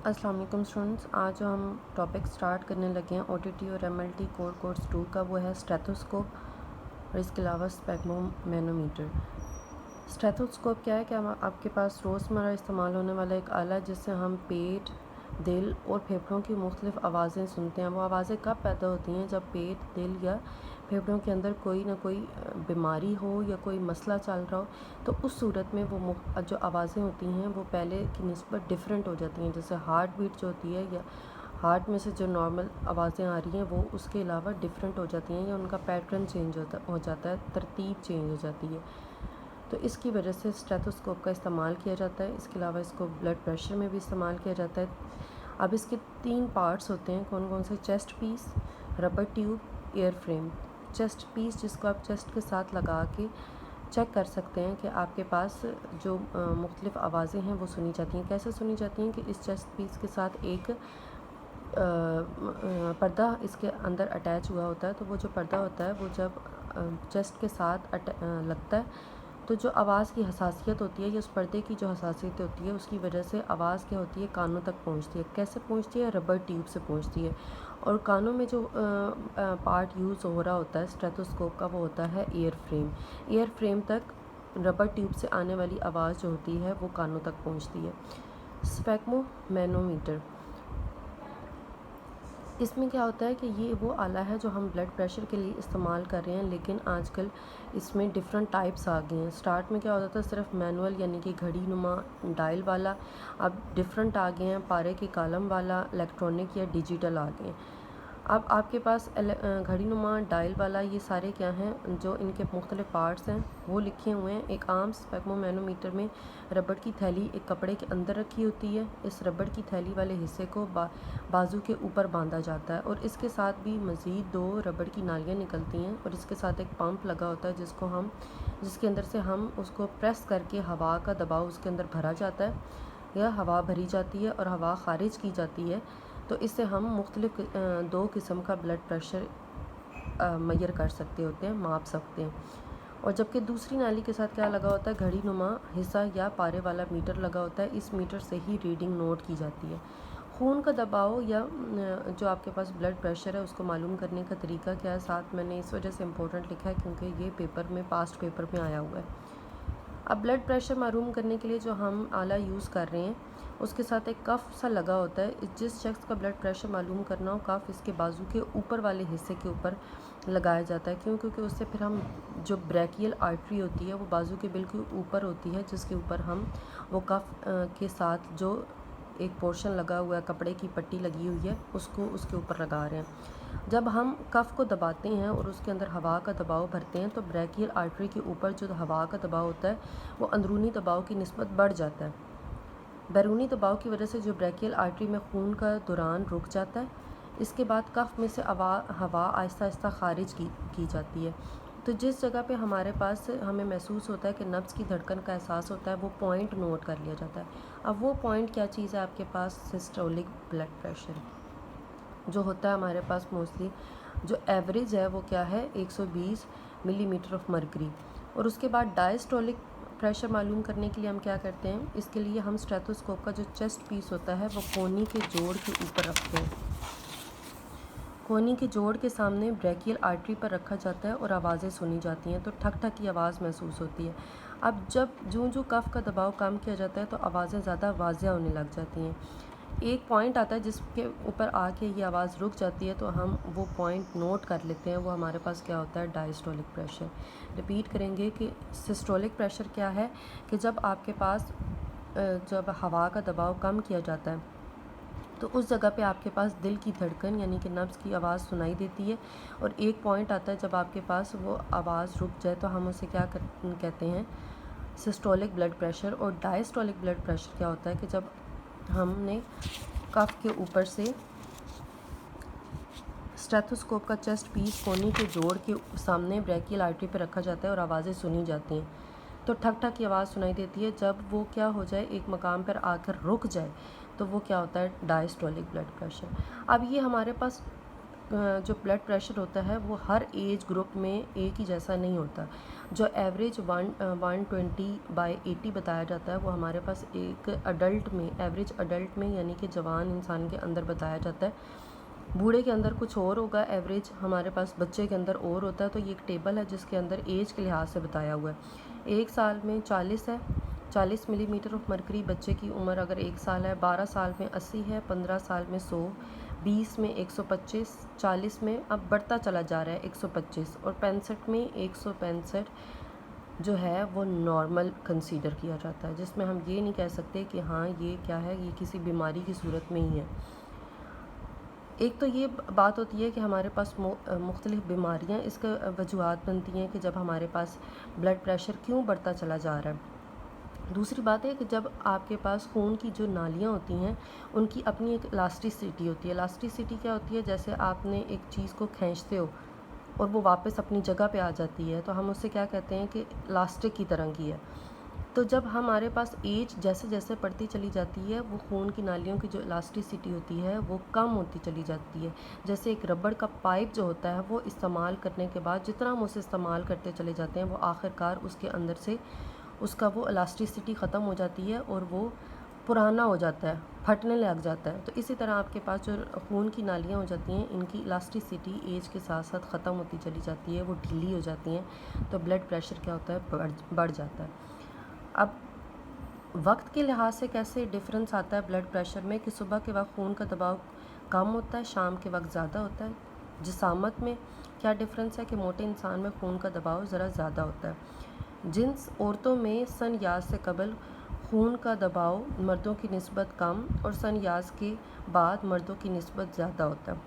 السلام علیکم اسٹوڈنٹس، آج ہم ٹاپک سٹارٹ کرنے لگے ہیں او ٹی ٹی اور ایم ایل ٹی کور کورس 2 کا. وہ ہے اسٹیتھوسکوپ اور اس کے علاوہ اسپیگمو مینومیٹر. اسٹیتھوسکوپ کیا ہے کہ آپ کے پاس روزمرہ استعمال ہونے والا ایک آلہ ہے جس سے ہم پیٹ، دل اور پھیپھڑوں کی مختلف آوازیں سنتے ہیں. وہ آوازیں کب پیدا ہوتی ہیں؟ جب پیٹ، دل یا پھیپھڑوں کے اندر کوئی نہ کوئی بیماری ہو یا کوئی مسئلہ چل رہا ہو. تو اس صورت میں وہ جو آوازیں ہوتی ہیں وہ پہلے کی نسبت ڈیفرنٹ ہو جاتی ہیں. جیسے ہارٹ بیٹ جو ہوتی ہے یا ہارٹ میں سے جو نارمل آوازیں آ رہی ہیں وہ اس کے علاوہ ڈیفرنٹ ہو جاتی ہیں یا ان کا پیٹرن چینج ہو جاتا ہے، ترتیب چینج ہو جاتی ہے. تو اس کی وجہ سے اسٹیتھوسکوپ کا استعمال کیا جاتا ہے. اس کے علاوہ اس کو بلڈ پریشر میں بھی استعمال کیا جاتا ہے. اب اس کے 3 پارٹس ہوتے ہیں. کون کون سے؟ Chest piece, rubber tube, air frame. Chest piece جس کو آپ چیسٹ کے ساتھ لگا کے چیک کر سکتے ہیں کہ آپ کے پاس جو مختلف آوازیں ہیں وہ سنی جاتی ہیں. کیسے سنی جاتی ہیں کہ اس چیسٹ پیس کے ساتھ ایک پردہ اس کے اندر اٹیچ ہوا ہوتا ہے. تو وہ جو پردہ ہوتا ہے وہ جب چیسٹ کے ساتھ لگتا ہے تو جو آواز کی حساسیت ہوتی ہے یا اس پردے کی جو حساسیت ہوتی ہے اس کی وجہ سے آواز کیا ہوتی ہے؟ کانوں تک پہنچتی ہے. کیسے پہنچتی ہے؟ ربر ٹیوب سے پہنچتی ہے. اور کانوں میں جو پارٹ یوز ہو رہا ہوتا ہے اسٹیتھوسکوپ کا وہ ہوتا ہے ایئر فریم. ایئر فریم تک ربر ٹیوب سے آنے والی آواز جو ہوتی ہے وہ کانوں تک پہنچتی ہے. اسپیگمو مینومیٹر، اس میں کیا ہوتا ہے کہ یہ وہ آلہ ہے جو ہم بلڈ پریشر کے لیے استعمال کر رہے ہیں، لیکن آج کل اس میں ڈیفرنٹ ٹائپس آ گئے ہیں. اسٹارٹ میں کیا ہوتا تھا؟ صرف مینول یعنی کہ گھڑی نما ڈائل والا. اب ڈیفرنٹ آ گئے ہیں، پارے کے کالم والا، الیکٹرانک یا ڈیجیٹل آ گئے ہیں. اب آپ کے پاس گھڑی نما ڈائل والا یہ سارے کیا ہیں؟ جو ان کے مختلف پارٹس ہیں وہ لکھے ہوئے ہیں. ایک عام اسپیگمو مینومیٹر میں ربڑ کی تھیلی ایک کپڑے کے اندر رکھی ہوتی ہے. اس ربڑ کی تھیلی والے حصے کو بازو کے اوپر باندھا جاتا ہے اور اس کے ساتھ بھی مزید 2 ربڑ کی نالیاں نکلتی ہیں اور اس کے ساتھ ایک پمپ لگا ہوتا ہے جس کے اندر سے ہم اس کو پریس کر کے ہوا کا دباؤ اس کے اندر بھرا جاتا ہے یا ہوا بھری جاتی ہے اور ہوا خارج کی جاتی ہے. تو اس سے ہم مختلف 2 قسم کا بلڈ پریشر میئر کر سکتے ہوتے ہیں، ماپ سکتے ہیں. اور جبکہ دوسری نالی کے ساتھ کیا لگا ہوتا ہے؟ گھڑی نما حصہ یا پارے والا میٹر لگا ہوتا ہے. اس میٹر سے ہی ریڈنگ نوٹ کی جاتی ہے. خون کا دباؤ یا جو آپ کے پاس بلڈ پریشر ہے اس کو معلوم کرنے کا طریقہ کیا ہے؟ ساتھ میں نے اس وجہ سے امپورٹنٹ لکھا ہے کیونکہ یہ پاسٹ پیپر میں آیا ہوا ہے. اب بلڈ پریشر معلوم کرنے کے لیے جو ہم آلہ یوز کر رہے ہیں اس کے ساتھ ایک کف سا لگا ہوتا ہے. جس شخص کا بلڈ پریشر معلوم کرنا ہو، کف اس کے بازو کے اوپر والے حصے کے اوپر لگایا جاتا ہے. کیونکہ اس سے پھر ہم جو بریکیل آرٹری ہوتی ہے وہ بازو کے بالکل اوپر ہوتی ہے، جس کے اوپر ہم وہ کف کے ساتھ جو ایک پورشن لگا ہوا ہے، کپڑے کی پٹی لگی ہوئی ہے، اس کے اوپر لگا رہے ہیں. جب ہم کف کو دباتے ہیں اور اس کے اندر ہوا کا دباؤ بھرتے ہیں تو بریکیل آرٹری کے اوپر جو ہوا کا دباؤ ہوتا ہے وہ اندرونی دباؤ کی نسبت بڑھ جاتا ہے. بیرونی دباؤ کی وجہ سے جو بریکیل آرٹری میں خون کا دوران رک جاتا ہے. اس کے بعد کف میں سے ہوا آہستہ آہستہ خارج کی جاتی ہے. تو جس جگہ پہ ہمیں محسوس ہوتا ہے کہ نبض کی دھڑکن کا احساس ہوتا ہے وہ پوائنٹ نوٹ کر لیا جاتا ہے. اب وہ پوائنٹ کیا چیز ہے؟ آپ کے پاس سسٹولک بلڈ پریشر جو ہوتا ہے ہمارے پاس موسٹلی جو ایوریج ہے وہ کیا ہے؟ 120 ملی میٹر آف مرکری. اور اس کے بعد ڈائسٹولک پریشر معلوم کرنے کے لیے ہم کیا کرتے ہیں؟ اس کے لیے ہم اسٹیتھوسکوپ کا جو چیسٹ پیس ہوتا ہے وہ کونی کے جوڑ کے اوپر رکھتے ہیں. کونی کے جوڑ کے سامنے بریکیل آرٹری پر رکھا جاتا ہے اور آوازیں سنی جاتی ہیں تو ٹھک ٹھک کی آواز محسوس ہوتی ہے. اب جو کف کا دباؤ کم کیا جاتا ہے تو آوازیں زیادہ واضح ہونے لگ جاتی ہیں. ایک پوائنٹ آتا ہے جس کے اوپر آ کے یہ آواز رک جاتی ہے تو ہم وہ پوائنٹ نوٹ کر لیتے ہیں. وہ ہمارے پاس کیا ہوتا ہے؟ Diastolic pressure. ریپیٹ کریں گے کہ سسٹولک پریشر کیا ہے کہ جب آپ کے پاس جب ہوا کا دباؤ کم کیا جاتا ہے تو اس جگہ پہ آپ کے پاس دل کی دھڑکن یعنی کہ نبض کی آواز سنائی دیتی ہے. اور ایک پوائنٹ آتا ہے جب آپ کے پاس وہ آواز رک جائے تو ہم اسے کیا کہتے ہیں؟ Systolic blood pressure. اور ڈائسٹولک بلڈ پریشر کیا ہوتا ہے کہ جب ہم نے کف کے اوپر سے اسٹیتھوسکوپ کا چیسٹ پیس کونی کے جوڑ کے سامنے بریکیل آرٹری پہ رکھا جاتا ہے اور آوازیں سنی جاتی ہیں تو ٹھک ٹھک کی آواز سنائی دیتی ہے. جب وہ کیا ہو جائے؟ ایک مقام پر آ کر رک جائے تو وہ کیا ہوتا ہے؟ Diastolic blood pressure. اب یہ ہمارے پاس جو بلڈ پریشر ہوتا ہے وہ ہر ایج گروپ میں ایک ہی جیسا نہیں ہوتا. جو ایوریج 120/80 بتایا جاتا ہے وہ ہمارے پاس ایک ایڈلٹ میں، ایوریج ایڈلٹ میں یعنی کہ جوان انسان کے اندر بتایا جاتا ہے. بوڑھے کے اندر کچھ اور ہوگا، ایوریج ہمارے پاس بچے کے اندر اور ہوتا ہے. تو یہ ایک ٹیبل ہے جس کے اندر ایج کے لحاظ سے بتایا ہوا ہے. 1 سال میں 40 ہے، 40 ملی میٹر آف مرکری بچے کی عمر اگر 1 سال ہے. 12 سال میں 80 ہے، 15 سال میں 100، 20 میں 125، 40 میں اب بڑھتا چلا جا رہا ہے 125، اور 65 میں 165 جو ہے وہ نارمل کنسیڈر کیا جاتا ہے، جس میں ہم یہ نہیں کہہ سکتے کہ ہاں یہ کیا ہے، یہ کسی بیماری کی صورت میں ہی ہے. ایک تو یہ بات ہوتی ہے کہ ہمارے پاس مختلف بیماریاں اس کا وجوہات بنتی ہیں کہ جب ہمارے پاس بلڈ پریشر کیوں بڑھتا چلا جا رہا ہے. دوسری بات ہے کہ جب آپ کے پاس خون کی جو نالیاں ہوتی ہیں ان کی اپنی ایک الاسٹیسٹی ہوتی ہے. الاسٹیسٹی کیا ہوتی ہے؟ جیسے آپ نے ایک چیز کو کھینچتے ہو اور وہ واپس اپنی جگہ پہ آ جاتی ہے، تو ہم اسے کیا کہتے ہیں کہ الاسٹک کی طرح کی ہے. تو جب ہمارے پاس ایج جیسے جیسے بڑھتی چلی جاتی ہے وہ خون کی نالیوں کی جو الاسٹیسٹی ہوتی ہے وہ کم ہوتی چلی جاتی ہے. جیسے ایک ربڑ کا پائپ جو ہوتا ہے وہ استعمال کرنے کے بعد جتنا ہم اسے استعمال کرتے چلے جاتے ہیں وہ آخر کار اس کے اندر سے اس کا وہ الاسٹیسٹی ختم ہو جاتی ہے اور وہ پرانا ہو جاتا ہے، پھٹنے لگ جاتا ہے. تو اسی طرح آپ کے پاس جو خون کی نالیاں ہو جاتی ہیں ان کی الاسٹیسٹی ایج کے ساتھ ساتھ ختم ہوتی چلی جاتی ہے، وہ ڈھیلی ہو جاتی ہیں. تو بلڈ پریشر کیا ہوتا ہے؟ بڑھ جاتا ہے. اب وقت کے لحاظ سے کیسے ڈفرینس آتا ہے بلڈ پریشر میں کہ صبح کے وقت خون کا دباؤ کم ہوتا ہے، شام کے وقت زیادہ ہوتا ہے. جسامت میں کیا ڈفرینس ہے کہ موٹے انسان میں خون کا دباؤ ذرا زیادہ ہوتا ہے. جنس عورتوں میں سن یاز سے قبل خون کا دباؤ مردوں کی نسبت کم اور سن یاز کے بعد مردوں کی نسبت زیادہ ہوتا ہے.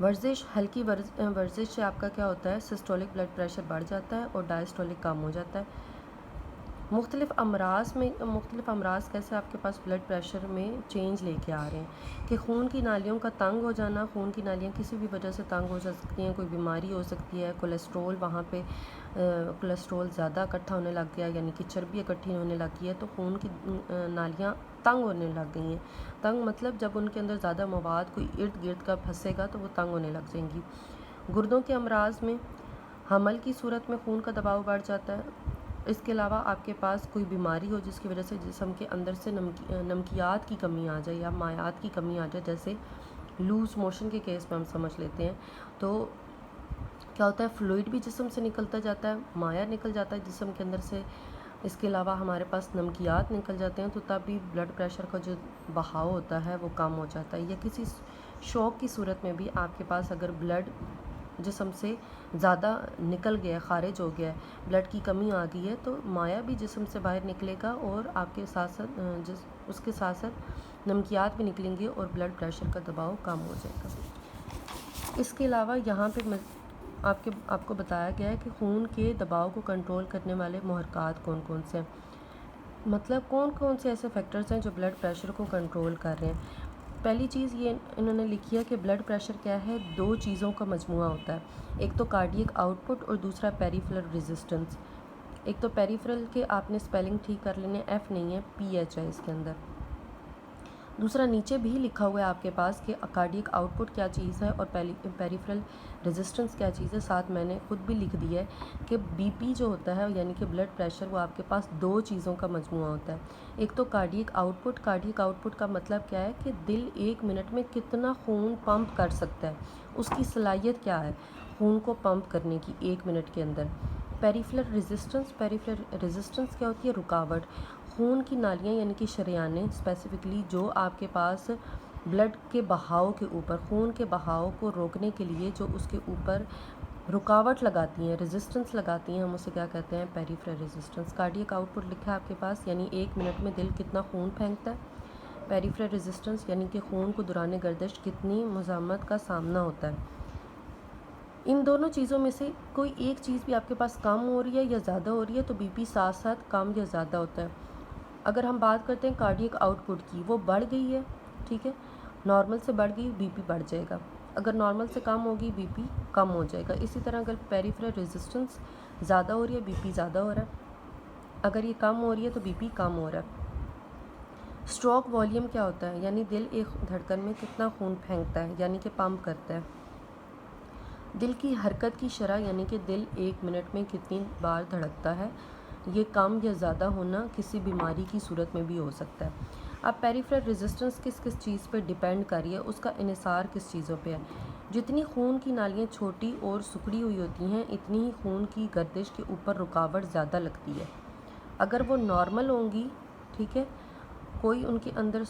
ورزش، ہلکی ورزش سے آپ کا کیا ہوتا ہے؟ سسٹولک بلڈ پریشر بڑھ جاتا ہے اور ڈائسٹولک کم ہو جاتا ہے. مختلف امراض کیسے آپ کے پاس بلڈ پریشر میں چینج لے کے آ رہے ہیں کہ خون کی نالیوں کا تنگ ہو جانا. خون کی نالیاں کسی بھی وجہ سے تنگ ہو سکتی ہیں، کوئی بیماری ہو سکتی ہے، کولیسٹرول وہاں پہ کولیسٹرول زیادہ اکٹھا ہونے لگ گیا یعنی کہ چربی اکٹھی ہونے لگ گئی ہے تو خون کی نالیاں تنگ ہونے لگ گئی ہیں. تنگ مطلب جب ان کے اندر زیادہ مواد کوئی ارد گرد کا پھنسے گا تو وہ تنگ ہونے لگ جائیں گی. گردوں کے امراض میں حمل کی صورت میں خون کا دباؤ بڑھ جاتا ہے. اس کے علاوہ آپ کے پاس کوئی بیماری ہو جس کی وجہ سے جسم کے اندر سے نمکیات کی کمی آ جائے یا مائعات کی کمی آ جائے، جیسے لوز موشن کے کیس میں ہم سمجھ لیتے ہیں، تو کیا ہوتا ہے؟ فلوئڈ بھی جسم سے نکلتا جاتا ہے، مائع نکل جاتا ہے جسم کے اندر سے. اس کے علاوہ ہمارے پاس نمکیات نکل جاتے ہیں تو تب بھی بلڈ پریشر کا جو بہاؤ ہوتا ہے وہ کم ہو جاتا ہے. یا کسی شوک کی صورت میں بھی آپ کے پاس اگر بلڈ جسم سے زیادہ نکل گیا، خارج ہو گیا ہے، بلڈ کی کمی آ گئی ہے تو مائع بھی جسم سے باہر نکلے گا اور آپ کے ساتھ ساتھ اس کے ساتھ ساتھ نمکیات بھی نکلیں گے اور بلڈ پریشر کا دباؤ کم ہو جائے گا. اس کے علاوہ یہاں پہ آپ کو بتایا گیا ہے کہ خون کے دباؤ کو کنٹرول کرنے والے محرکات کون کون سے ہیں. مطلب کون کون سے ایسے فیکٹرز ہیں جو بلڈ پریشر کو کنٹرول کر رہے ہیں. پہلی چیز یہ انہوں نے لکھی ہے کہ بلڈ پریشر کیا ہے؟ 2 چیزوں کا مجموعہ ہوتا ہے. ایک تو کارڈیک آؤٹ پٹ اور دوسرا پیریفرل ریزسٹنس. ایک تو پیریفرل کے آپ نے سپیلنگ ٹھیک کر لینے، ایف نہیں ہے، پی ایچ ہے اس کے اندر. دوسرا نیچے بھی لکھا ہوا ہے آپ کے پاس کہ کارڈیک آؤٹ پٹ کیا چیز ہے اور پیریفرل ریزسٹنس کیا چیز ہے. ساتھ میں نے خود بھی لکھ دیا ہے کہ بی پی جو ہوتا ہے یعنی کہ بلڈ پریشر وہ آپ کے پاس 2 چیزوں کا مجموعہ ہوتا ہے. ایک تو cardiac out put. Cardiac out put کا مطلب کیا ہے کہ دل 1 منٹ میں کتنا خون پمپ کر سکتا ہے، اس کی صلاحیت کیا ہے خون کو پمپ کرنے کی 1 منٹ کے اندر. پیریفرل ریزسٹنس کیا ہوتی ہے؟ رکاوٹ. خون کی نالیاں یعنی کہ شریانیں اسپیسیفکلی جو آپ کے پاس بلڈ کے بہاؤ کے اوپر، خون کے بہاؤ کو روکنے کے لیے جو اس کے اوپر رکاوٹ لگاتی ہیں، ریزسٹنس لگاتی ہیں، ہم اسے کیا کہتے ہیں؟ Peripheral resistance. Cardiac out put لکھا ہے آپ کے پاس یعنی 1 منٹ میں دل کتنا خون پھینکتا ہے. پیریفرل ریزسٹنس یعنی کہ خون کو دوران گردش کتنی مزاحمت کا سامنا ہوتا ہے. ان دونوں چیزوں میں سے کوئی ایک چیز بھی آپ کے پاس کم ہو رہی ہے یا زیادہ ہو رہی ہے تو بی پی ساتھ ساتھ کم یا زیادہ ہوتا ہے. اگر ہم بات کرتے ہیں کارڈیک آؤٹ پٹ کی، وہ بڑھ گئی ہے، ٹھیک ہے، نارمل سے بڑھ گئی، بی پی بڑھ جائے گا. اگر نارمل سے کم ہوگی بی پی کم ہو جائے گا. اسی طرح اگر پیریفرل ریزسٹنس زیادہ ہو رہی ہے بی پی زیادہ ہو رہا ہے، اگر یہ کم ہو رہی ہے تو بی پی کم ہو رہا ہے. اسٹروک والیوم کیا ہوتا ہے؟ یعنی دل ایک دھڑکن میں کتنا خون پھینکتا ہے، یعنی کہ پمپ کرتا ہے۔ دل کی حرکت کی شرح، یعنی کہ دل 1 منٹ میں کتنی بار دھڑکتا ہے، یہ کم یا زیادہ ہونا کسی بیماری کی صورت میں بھی ہو سکتا ہے۔ اب پیریفرل ریزسٹنس کس کس چیز پہ ڈیپینڈ کر رہی ہے، اس کا انحصار کس چیزوں پہ ہے؟ جتنی خون کی نالیاں چھوٹی اور سکڑی ہوئی ہوتی ہیں، اتنی ہی خون کی گردش کے اوپر رکاوٹ زیادہ لگتی ہے۔ اگر وہ نارمل ہوں گی، ٹھیک ہے، کوئی ان کے اندر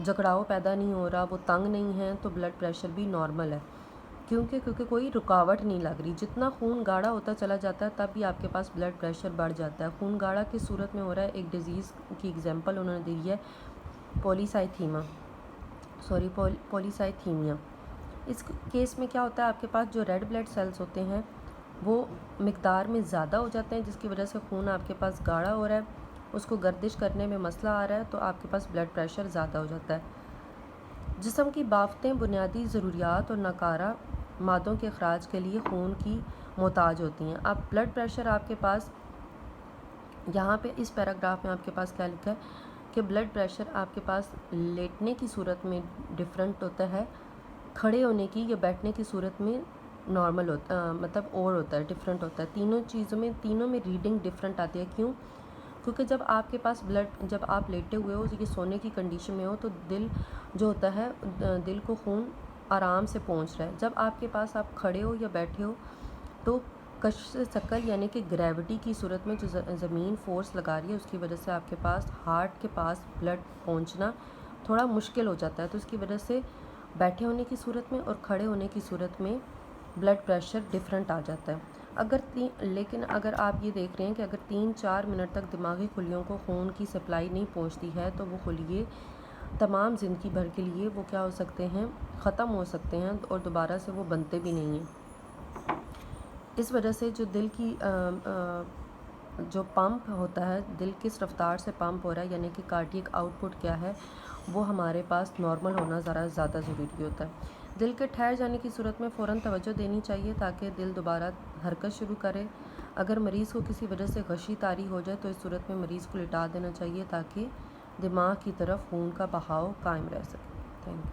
جکڑاؤ پیدا نہیں ہو رہا، وہ تنگ نہیں ہیں، تو بلڈ پریشر بھی نارمل ہے، کیونکہ کوئی رکاوٹ نہیں لگ رہی۔ جتنا خون گاڑھا ہوتا چلا جاتا ہے، تب بھی آپ کے پاس بلڈ پریشر بڑھ جاتا ہے۔ خون گاڑھا کس صورت میں ہو رہا ہے؟ ایک ڈیزیز کی ایگزامپل انہوں نے دی ہے، پولیسائتھیمیا۔ اس کیس میں کیا ہوتا ہے، آپ کے پاس جو ریڈ بلڈ سیلز ہوتے ہیں وہ مقدار میں زیادہ ہو جاتے ہیں، جس کی وجہ سے خون آپ کے پاس گاڑھا ہو رہا ہے، اس کو گردش کرنے میں مسئلہ آ رہا ہے، تو آپ کے پاس بلڈ پریشر زیادہ ہو جاتا ہے۔ جسم کی بافتیں بنیادی ضروریات اور ناکارہ مادوں کے اخراج کے لیے خون کی محتاج ہوتی ہیں۔ اب بلڈ پریشر آپ کے پاس یہاں پہ اس پیراگراف میں آپ کے پاس کیا لکھا ہے کہ بلڈ پریشر آپ کے پاس لیٹنے کی صورت میں ڈفرینٹ ہوتا ہے، کھڑے ہونے کی یا بیٹھنے کی صورت میں نارمل ہوتا مطلب اور ہوتا ہے، ڈفرینٹ ہوتا ہے۔ تینوں میں ریڈنگ ڈفرینٹ آتی ہے۔ کیوں؟ کیونکہ جب آپ کے پاس جب آپ لیٹے ہوئے ہو، یہ سونے کی کنڈیشن میں ہو، تو دل جو ہوتا ہے، دل کو خون آرام سے پہنچ رہا ہے۔ جب آپ کے پاس آپ کھڑے ہو یا بیٹھے ہو، تو کشش ثقل یعنی کہ گریوٹی کی صورت میں جو زمین فورس لگا رہی ہے، اس کی وجہ سے آپ کے پاس ہارٹ کے پاس بلڈ پہنچنا تھوڑا مشکل ہو جاتا ہے، تو اس کی وجہ سے بیٹھے ہونے کی صورت میں اور کھڑے ہونے کی صورت میں بلڈ پریشر ڈفرینٹ آ جاتا ہے۔ لیکن اگر آپ یہ دیکھ رہے ہیں کہ اگر 3-4 منٹ تک دماغی خلیوں کو خون کی سپلائی نہیں پہنچتی ہے، تو وہ خلیے تمام زندگی بھر کے لیے وہ کیا ہو سکتے ہیں، ختم ہو سکتے ہیں، اور دوبارہ سے وہ بنتے بھی نہیں ہیں۔ اس وجہ سے جو دل کی جو پمپ ہوتا ہے، دل کس رفتار سے پمپ ہو رہا ہے، یعنی کہ کارڈیک آؤٹ پٹ کیا ہے، وہ ہمارے پاس نارمل ہونا ذرا زیادہ ضروری ہوتا ہے۔ دل کے ٹھہر جانے کی صورت میں فوراً توجہ دینی چاہیے تاکہ دل دوبارہ حرکت شروع کرے۔ اگر مریض کو کسی وجہ سے غشی طاری ہو جائے، تو اس صورت میں مریض کو لٹا دینا چاہیے تاکہ دماغ کی طرف خون کا بہاؤ قائم رہ سکے۔ Thank you.